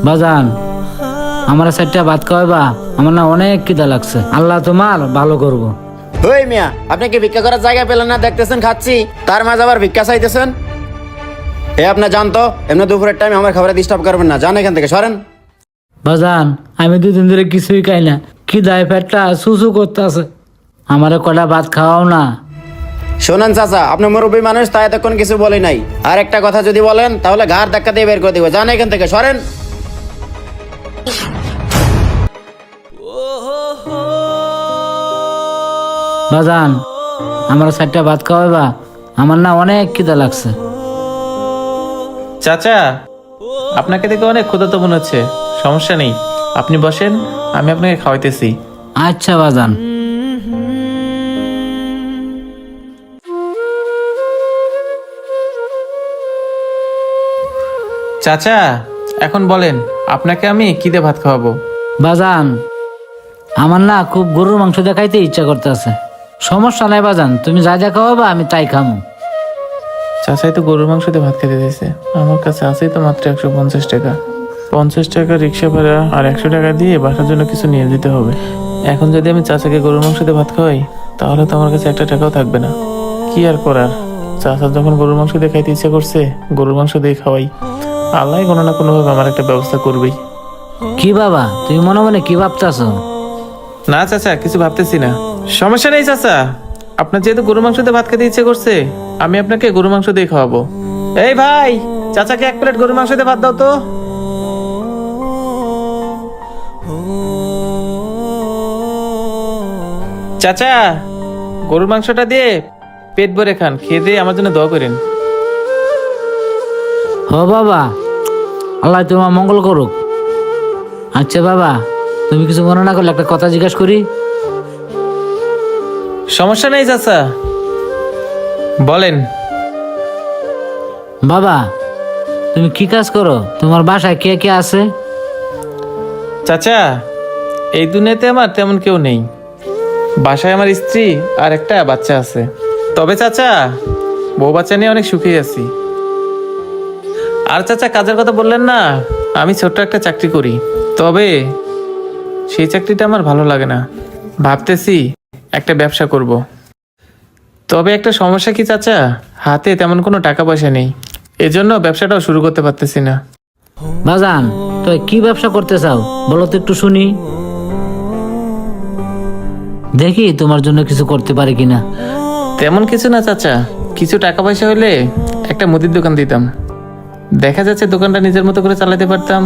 বাজান, আমার চারটা ভাত খাওয়াবা, আমার না অনেক খিদা লাগছে। আল্লাহ তোমার ভালো করবো। ওই মিয়া, আপনি কি ভিক্ষা করার জায়গা পেলেন না? দেখতেছেন খাচ্ছি, তার মাঝে আবার ভিক্ষা চাইতেছেন। আপনি জানতো এমনি দুপুরের টাইমে আমার খাবারে ডিস্টার্ব করবেন না, যান এখান থেকে, সরেন। বাজান, আমি দুদিন ধরে কিছুই খাই না, খিদায় পেটটা সুসু করতে আছে, আমারে কটা ভাত খাওয়াও না। শোনেন চাচা, আপনি মুরব্বী মানুষ, তাই এতক্ষণ কিছু বলি নাই। আর একটা কথা যদি বলেন তাহলে ঘাড় ধাক্কা দিয়ে বের করে দিব, যান এখান থেকে, সরেন। বাজান, আমার চারটা ভাত খাওয়াবা, আমার না অনেক খিদা লাগছে। চাচা, আপনাকে দেখে অনেক ক্ষুধার্ত মনে হচ্ছে। সমস্যা নেই, আপনি বসেন, আমি আপনাকে খাওয়াইতেছি। আচ্ছা বাজান। চাচা, এখন বলেন আপনাকে আমি কি দিয়ে ভাত খাওয়াবো? বাজান, আমার না খুব গরুর মাংস দেখাইতে ইচ্ছা করতেছে। সমস্যা নাই বাজান, তুমি যা যা খাওয়াবা আমি তাই খামু। চাচাই তো গরুর মাংস দিয়ে ভাত খেতে দিয়েছে, আমার কাছে আছেই তো মাত্র 150 টাকা। 50 টাকা রিক্সা ভাড়া আর 100 টাকা দিয়ে বাসার জন্য কিছু নিয়ে যেতে হবে। এখন যদি আমি চাচাকে গরুর মাংস দিয়ে ভাত খাওয়াই, তাহলে তো আমার কাছে একটা টাকাও থাকবে না। কি আর করার, চাচা যখন গরুর মাংস দিয়ে খাইতে ইচ্ছা করছে, গরুর মাংস দিয়ে খাওয়াই। আল্লাহ কোনো না কোনোভাবে আমার একটা ব্যবস্থা করবেই। কি বাবা, তুমি মনে মনে কি ভাবতেছ? না চাচা, কিছু ভাবতেছি না। সমস্যা নেই চাচা, আপনার যেহেতু গরু মাংস দিয়ে ভাত খেতে ইচ্ছে করছে, আমি আপনাকে গরু মাংস দিয়ে খাওয়াবো। এই ভাই, চাচাকে 1 প্লেট গরু মাংস দিয়ে ভাত দাও তো। চাচা, গরুর মাংসটা দিয়ে পেট ভরে খান, খেয়ে দিয়ে আমার জন্য দোয়া করেন। হ বাবা, আল্লাহ তোমার মঙ্গল করুক। আচ্ছা বাবা, তুমি কিছু মনে না করলে একটা কথা জিজ্ঞেস করি? সমস্যা নেই চাচা, বলেন। বাবা, তুমি কি কাজ করো? তোমার বাসায় কে কে আছে? চাচা, এই দুনিয়াতে আমার তেমন কেউ নেই। বাসায় আমার স্ত্রী আর একটা বাচ্চা আছে। তবে চাচা, বউ বাচ্চা নিয়ে অনেক সুখী আছি। আর চাচা, কাজের কথা বললেন না, আমি ছোট্ট একটা চাকরি করি, তবে সেই চাকরিটা আমার ভালো লাগে না। ভাবতেছি একটা ব্যবসা করব। তবে একটা সমস্যা কি চাচা, হাতে তেমন কোনো টাকা পয়সা নেই, এজন্য ব্যবসাটাও শুরু করতে পারতেছি না। বাজান, তো কি ব্যবসা করতে চাও বলো তো একটু শুনি, দেখি তোমার জন্য কিছু করতে পারি কিনা। তেমন কিছু না চাচা, কিছু টাকা পয়সা হলে একটা মুদির দোকান দিতাম। দেখা যাচ্ছে দোকানটা নিজের মতো করে চালাতে পারতাম।